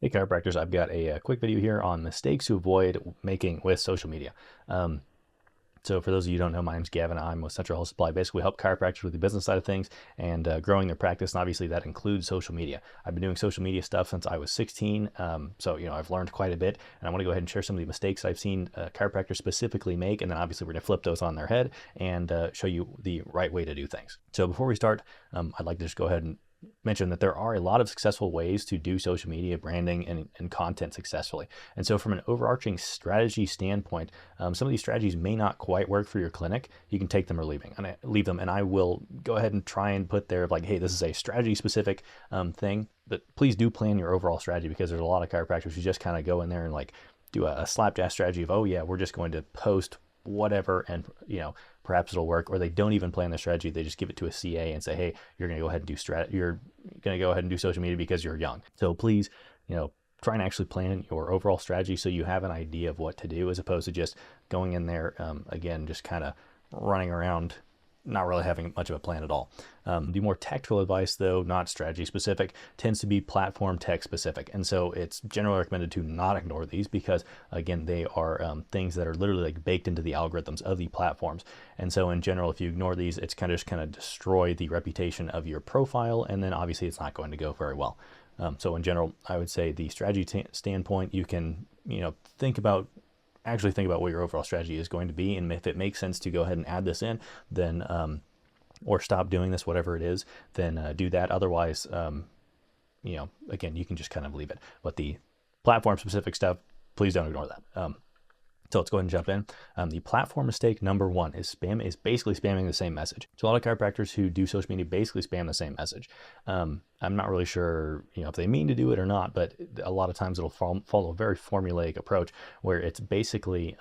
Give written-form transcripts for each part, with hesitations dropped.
Hey chiropractors, I've got a quick video here on mistakes to avoid making with social media. So for those of you who don't know, my name's Gavin. I'm with Central Health Supply. Basically, we help chiropractors with the business side of things and growing their practice. And obviously that includes social media. I've been doing social media stuff since I was 16. So, I've learned quite a bit, and I want to go ahead and share some of the mistakes I've seen chiropractors specifically make. And then obviously we're going to flip those on their head and show you the right way to do things. So before we start, I'd like to just go ahead and mention that there are a lot of successful ways to do social media branding and content successfully. And so from an overarching strategy standpoint, some of these strategies may not quite work for your clinic. You can take them or leave them. And I will go ahead and try and put there like, hey, this is a strategy specific thing, but please do plan your overall strategy, because there's a lot of chiropractors who just kind of go in there and like do a slapdash strategy of, oh yeah, we're just going to post whatever and perhaps it'll work, or they don't even plan the strategy. They just give it to a CA and say, hey, you're going to go ahead and do social media because you're young. So please, try and actually plan your overall strategy so you have an idea of what to do, as opposed to just going in there again, just kind of running around, not really having much of a plan at all. The more tactical advice, though, not strategy specific, tends to be platform tech specific. And so it's generally recommended to not ignore these, because again, they are things that are literally like baked into the algorithms of the platforms. And so in general, if you ignore these, it's kind of destroy the reputation of your profile. And then obviously it's not going to go very well. So in general, I would say the strategy standpoint, you can, actually think about what your overall strategy is going to be, and if it makes sense to go ahead and add this in, then or stop doing this, whatever it is, then do that. Otherwise, again, you can just kind of leave it. But the platform specific stuff, please don't ignore that. So let's go ahead and jump in. The platform mistake number one is basically spamming the same message. So a lot of chiropractors who do social media basically spam the same message. I'm not really sure, if they mean to do it or not, but a lot of times it'll follow a very formulaic approach where it's basically,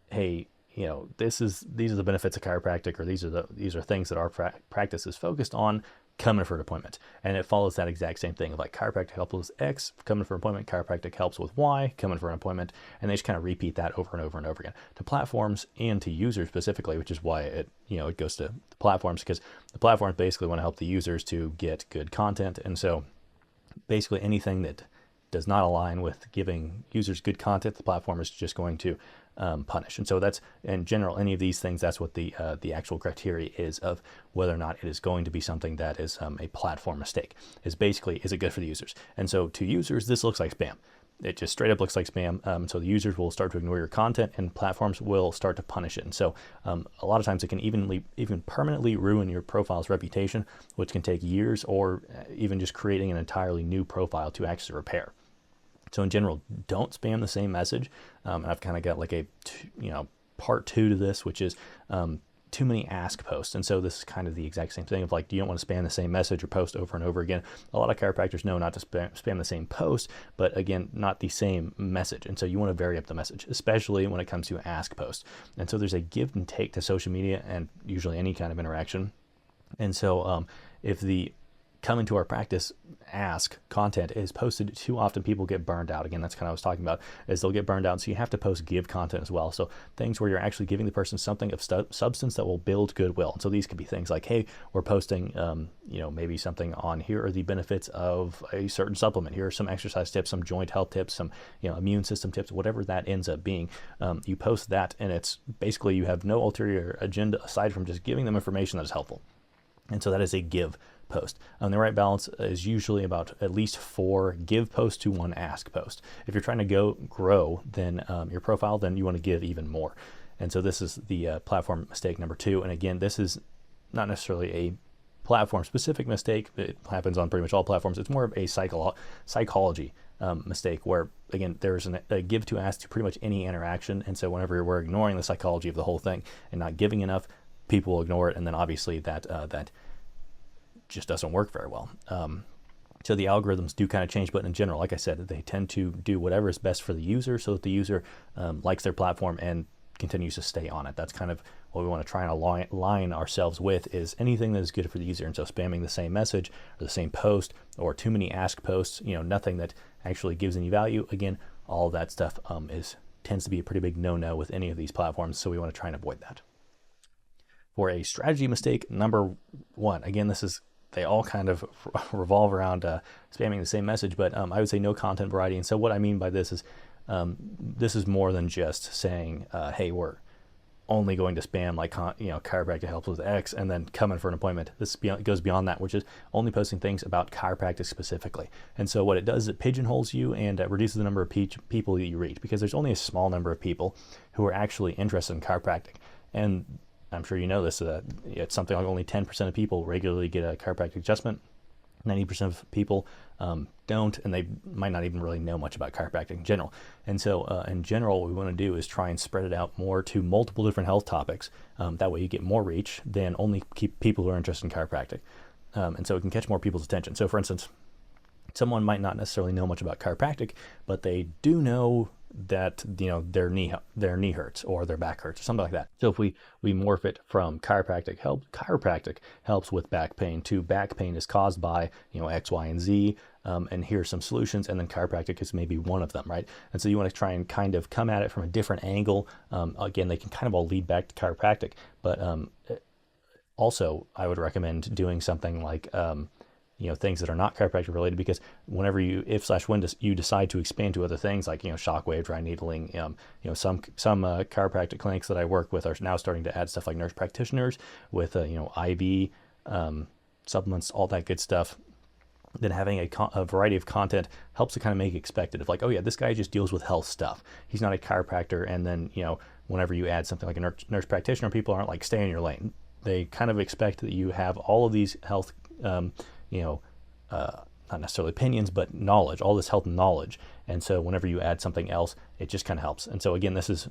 hey, these are the benefits of chiropractic, or these are things that our practice is focused on. Come in for an appointment. And it follows that exact same thing of like, chiropractic helps with X, come in for an appointment, chiropractic helps with Y, come in for an appointment. And they just kind of repeat that over and over and over again to platforms and to users specifically, which is why it goes to the platforms, because the platforms basically want to help the users to get good content. And so basically anything that does not align with giving users good content, the platform is just going to punish. And so that's, in general, any of these things, that's what the actual criteria is of whether or not it is going to be something that is a platform mistake, is basically, is it good for the users? And so to users, this looks like spam. It just straight up looks like spam. So the users will start to ignore your content, and platforms will start to punish it. And so a lot of times it can even permanently ruin your profile's reputation, which can take years, or even just creating an entirely new profile to actually repair. So in general, don't spam the same message. And I've kind of got like a, part two to this, which is too many ask posts. And so this is kind of the exact same thing of like, you don't want to spam the same message or post over and over again. A lot of chiropractors know not to spam the same post, but again, not the same message. And so you want to vary up the message, especially when it comes to ask posts. And so there's a give and take to social media and usually any kind of interaction. And so if the come into our practice ask content is posted too often, people get burned out. Again, that's kind of what I was talking about, is they'll get burned out. So you have to post give content as well. So things where you're actually giving the person something of substance that will build goodwill. And so these could be things like, hey, we're posting, maybe something on, here are the benefits of a certain supplement. Here are some exercise tips, some joint health tips, some, immune system tips, whatever that ends up being. You post that, and it's basically, you have no ulterior agenda aside from just giving them information that is helpful. And so that is a give post. The right balance is usually about at least 4 give posts to 1 ask post. If you're trying to grow then your profile, then you want to give even more. And so this is the platform mistake number 2. And again, this is not necessarily a platform specific mistake. It happens on pretty much all platforms. It's more of a psychology mistake, where again, there's a give to ask to pretty much any interaction. And so whenever we're ignoring the psychology of the whole thing and not giving enough, people will ignore it. And then obviously that just doesn't work very well. So the algorithms do kind of change, but in general, like I said, they tend to do whatever is best for the user, so that the user likes their platform and continues to stay on it. That's kind of what we want to try and align ourselves with, is anything that is good for the user. And so spamming the same message or the same post, or too many ask posts, nothing that actually gives any value. Again, all of that stuff tends to be a pretty big no-no with any of these platforms. So we want to try and avoid that. For a strategy mistake number 1, again, this is they all kind of revolve around spamming the same message, but I would say no content variety. And so what I mean by this is more than just saying, hey, we're only going to spam like chiropractic helps with X and then come in for an appointment. This goes beyond that, which is only posting things about chiropractic specifically. And so what it does is it pigeonholes you and reduces the number of people that you reach, because there's only a small number of people who are actually interested in chiropractic. And I'm sure you know this, it's something like only 10% of people regularly get a chiropractic adjustment. 90% of people don't, and they might not even really know much about chiropractic in general. And so in general, what we want to do is try and spread it out more to multiple different health topics. That way you get more reach than only keep people who are interested in chiropractic. And so it can catch more people's attention. So for instance, someone might not necessarily know much about chiropractic, but they do know that their knee hurts or their back hurts or something like that. So if we morph it from chiropractic helps with back pain to back pain is caused by X, Y, and Z, and here's some solutions, and then chiropractic is maybe one of them, right? And so you want to try and kind of come at it from a different angle. Again, they can kind of all lead back to chiropractic, but also I would recommend doing something like things that are not chiropractic related, because whenever when you decide to expand to other things like shockwave, dry needling, some chiropractic clinics that I work with are now starting to add stuff like nurse practitioners with IV supplements, all that good stuff. Then having a variety of content helps to kind of make it expected of like, oh yeah, this guy just deals with health stuff, he's not a chiropractor. And then whenever you add something like a nurse practitioner, people aren't like, stay in your lane. They kind of expect that you have all of these health not necessarily opinions, but knowledge, all this health knowledge. And so whenever you add something else, it just kind of helps. And so again, this is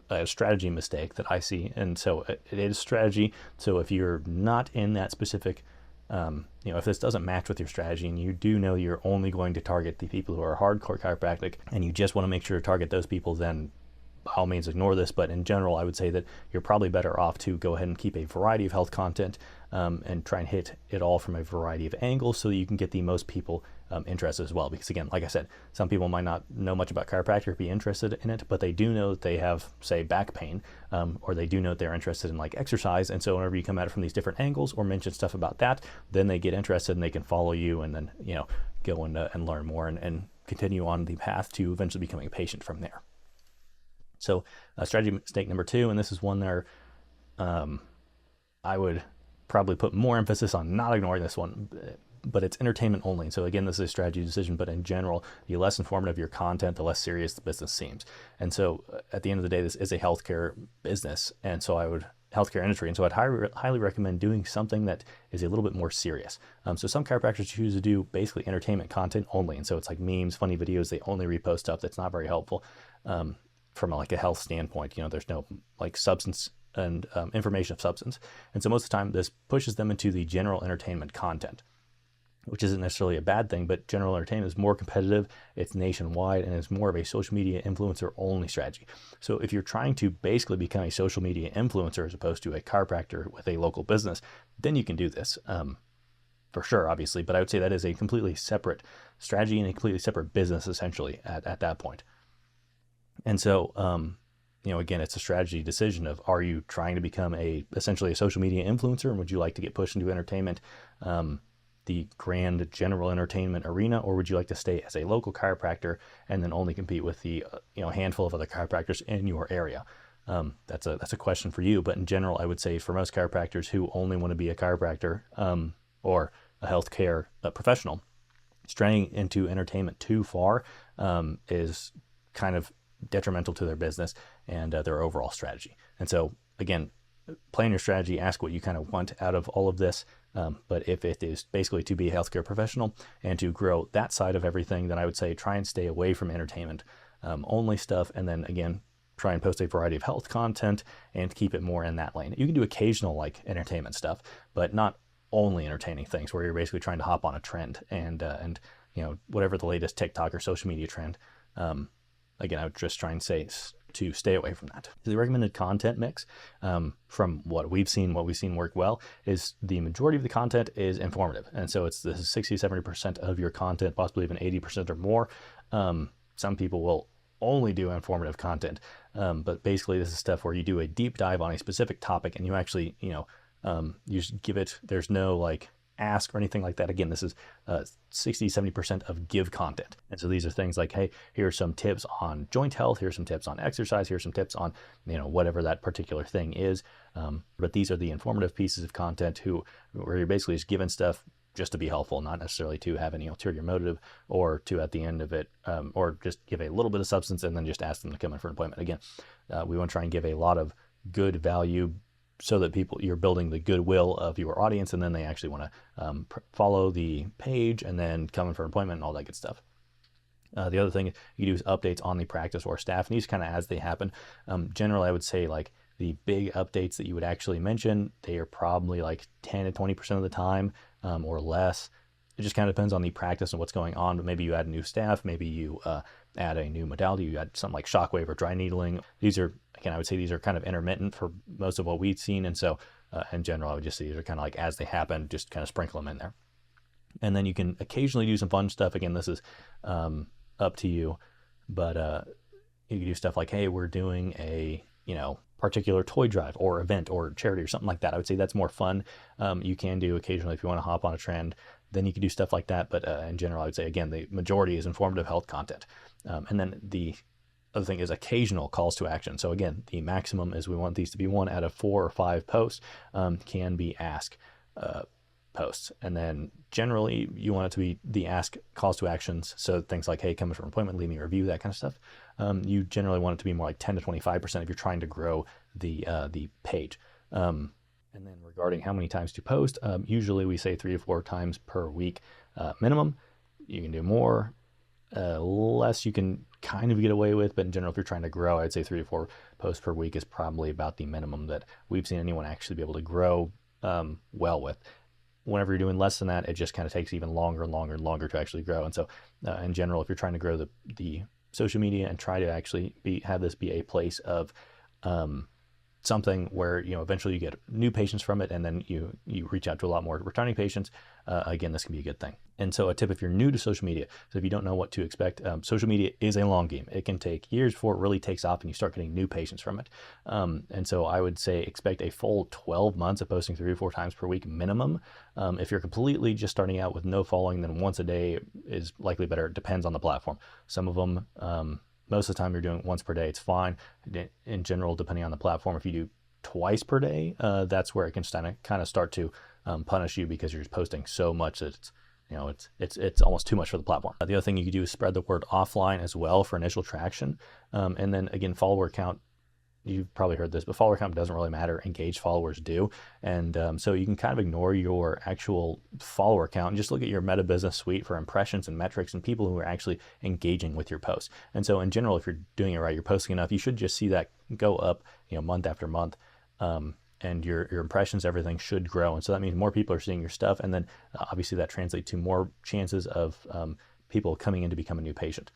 a strategy mistake that I see. And so it is strategy. So if you're not in that specific, if this doesn't match with your strategy and you do know you're only going to target the people who are hardcore chiropractic and you just want to make sure to target those people, then by all means ignore this. But in general, I would say that you're probably better off to go ahead and keep a variety of health content and try and hit it all from a variety of angles so that you can get the most people interested as well. Because again, like I said, some people might not know much about chiropractic or be interested in it, but they do know that they have, say, back pain, or they do know that they're interested in like exercise. And so whenever you come at it from these different angles or mention stuff about that, then they get interested and they can follow you and then, go and learn more and continue on the path to eventually becoming a patient from there. So strategy mistake number 2, and this is one there I would probably put more emphasis on not ignoring this one, but it's entertainment only. So again, this is a strategy decision, but in general, the less informative your content, the less serious the business seems. And so at the end of the day, this is a healthcare business, and so healthcare industry. And so I'd highly recommend doing something that is a little bit more serious. So some chiropractors choose to do basically entertainment content only. And so it's like memes, funny videos, they only repost stuff that's not very helpful. From like a health standpoint, there's no like substance and information of substance. And so most of the time this pushes them into the general entertainment content, which isn't necessarily a bad thing, but general entertainment is more competitive, it's nationwide, and it's more of a social media influencer only strategy. So if you're trying to basically become a social media influencer as opposed to a chiropractor with a local business, then you can do this for sure, obviously. But I would say that is a completely separate strategy and a completely separate business essentially at that point. And so, again, it's a strategy decision of, are you trying to become essentially a social media influencer, and would you like to get pushed into entertainment, the grand general entertainment arena, or would you like to stay as a local chiropractor and then only compete with the handful of other chiropractors in your area? That's a question for you. But in general, I would say for most chiropractors who only want to be a chiropractor or a healthcare professional, straying into entertainment too far is kind of detrimental to their business and their overall strategy. And so again, plan your strategy, ask what you kind of want out of all of this. But if it is basically to be a healthcare professional and to grow that side of everything, then I would say try and stay away from entertainment only stuff. And then again, try and post a variety of health content and keep it more in that lane. You can do occasional like entertainment stuff, but not only entertaining things where you're basically trying to hop on a trend and whatever the latest TikTok or social media trend. Again, I would just try and say to stay away from that. The recommended content mix, from what we've seen work well, is the majority of the content is informative. And so this is 60-70% of your content, possibly even 80% or more. Some people will only do informative content, but basically this is stuff where you do a deep dive on a specific topic and you actually, you just give it, there's no like ask or anything like that. Again, this is 60-70% of give content. And so these are things like, hey, here's some tips on joint health, here's some tips on exercise, here's some tips on, whatever that particular thing is. But these are the informative pieces of content where you're basically just giving stuff just to be helpful, not necessarily to have any ulterior motive, or to at the end of it, or just give a little bit of substance and then just ask them to come in for an appointment. Again, we want to try and give a lot of good value so that you're building the goodwill of your audience, and then they actually want to follow the page and then come in for an appointment and all that good stuff. The other thing you do is updates on the practice or staff, and these kind of as they happen. Generally, I would say like the big updates that you would actually mention, they are probably like 10 to 20% of the time, or less. It just kind of depends on the practice and what's going on, but maybe you add new staff, maybe you add a new modality, you add something like shockwave or dry needling. These are, again, I would say these are kind of intermittent for most of what we've seen, and so in general, I would just say these are kind of like as they happen, just kind of sprinkle them in there. And then you can occasionally do some fun stuff. Again, this is up to you, but you can do stuff like, hey, we're doing a, particular toy drive or event or charity or something like that. I would say that's more fun. You can do occasionally if you want to hop on a trend, then you can do stuff like that. But in general, I would say, again, the majority is informative health content. And then the other thing is occasional calls to action. So again, the maximum is we want these to be 1 out of 4 or 5 posts, can be ask posts. And then generally you want it to be the ask calls to actions. So things like, hey, come in for an appointment, leave me a review, that kind of stuff. You generally want it to be more like 10 to 25% if you're trying to grow the page. And then regarding how many times to post, usually we say 3 to 4 times per week minimum. You can do more, less you can kind of get away with, but in general, if you're trying to grow, I'd say 3 to 4 posts per week is probably about the minimum that we've seen anyone actually be able to grow well with. Whenever you're doing less than that, it just kind of takes even longer and longer and longer to actually grow. And so in general, if you're trying to grow the social media and try to actually have this be a place of something where eventually you get new patients from it, and then you reach out to a lot more returning patients, again, this can be a good thing. And so a tip, if you're new to social media, so if you don't know what to expect, social media is a long game. It can take years before it really takes off and you start getting new patients from it. And so I would say expect a full 12 months of posting 3 or 4 times per week minimum. If you're completely just starting out with no following, then once a day is likely better. It depends on the platform. Some of them, most of the time you're doing once per day, it's fine. In general, depending on the platform, if you do twice per day, that's where it can kind of start to punish you, because you're just posting so much that it's almost too much for the platform. The other thing you can do is spread the word offline as well for initial traction. And then again, follower count. You've probably heard this, but follower count doesn't really matter. Engaged followers do. And so you can kind of ignore your actual follower count and just look at your meta business suite for impressions and metrics and people who are actually engaging with your posts. And so in general, if you're doing it right, you're posting enough, you should just see that go up, month after month. And your impressions, everything should grow. And so that means more people are seeing your stuff. And then obviously that translates to more chances of people coming in to become a new patient.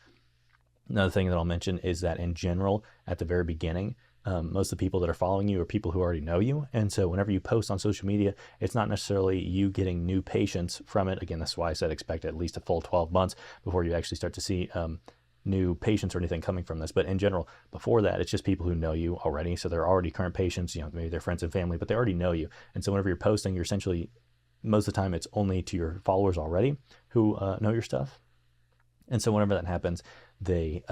Another thing that I'll mention is that in general, at the very beginning, most of the people that are following you are people who already know you. And so whenever you post on social media, it's not necessarily you getting new patients from it. Again, that's why I said expect at least a full 12 months before you actually start to see new patients or anything coming from this. But in general, before that, it's just people who know you already. So they're already current patients, maybe they're friends and family, but they already know you. And so whenever you're posting, you're essentially, most of the time, it's only to your followers already who know your stuff. And so whenever that happens, they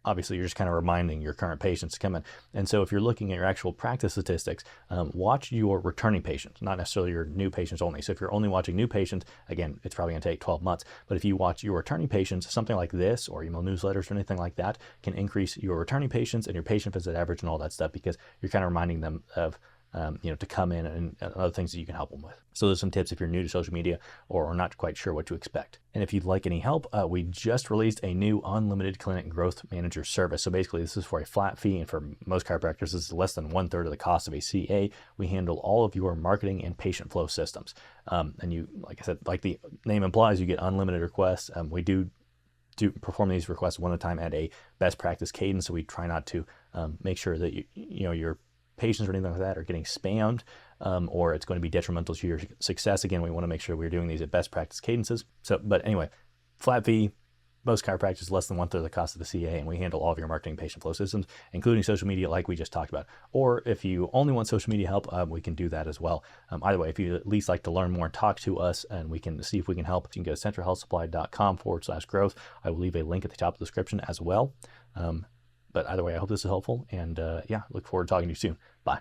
obviously you're just kind of reminding your current patients to come in. And so if you're looking at your actual practice statistics, watch your returning patients, not necessarily your new patients only. So if you're only watching new patients, again, it's probably going to take 12 months. But if you watch your returning patients, something like this or email newsletters or anything like that can increase your returning patients and your patient visit average and all that stuff, because you're kind of reminding them of to come in and other things that you can help them with. So there's some tips if you're new to social media or not quite sure what to expect. And if you'd like any help, we just released a new unlimited clinic growth manager service. So basically this is for a flat fee, and for most chiropractors, this is less than 1/3 of the cost of a CA. We handle all of your marketing and patient flow systems. And you, like I said, like the name implies, you get unlimited requests. We do perform these requests one at a time at a best practice cadence. So we try not to make sure that your patients or anything like that are getting spammed, or it's going to be detrimental to your success. Again, we want to make sure we're doing these at best practice cadences. So, but anyway, flat fee, most chiropractic is less than 1/3 the cost of the CA, and we handle all of your marketing patient flow systems, including social media like we just talked about. Or if you only want social media help, we can do that as well. Either way, if you at least like to learn more and talk to us and we can see if we can help, you can go to centralhealthsupply.com/growth. I will leave a link at the top of the description as well. But either way, I hope this is helpful, and yeah, look forward to talking to you soon. Bye.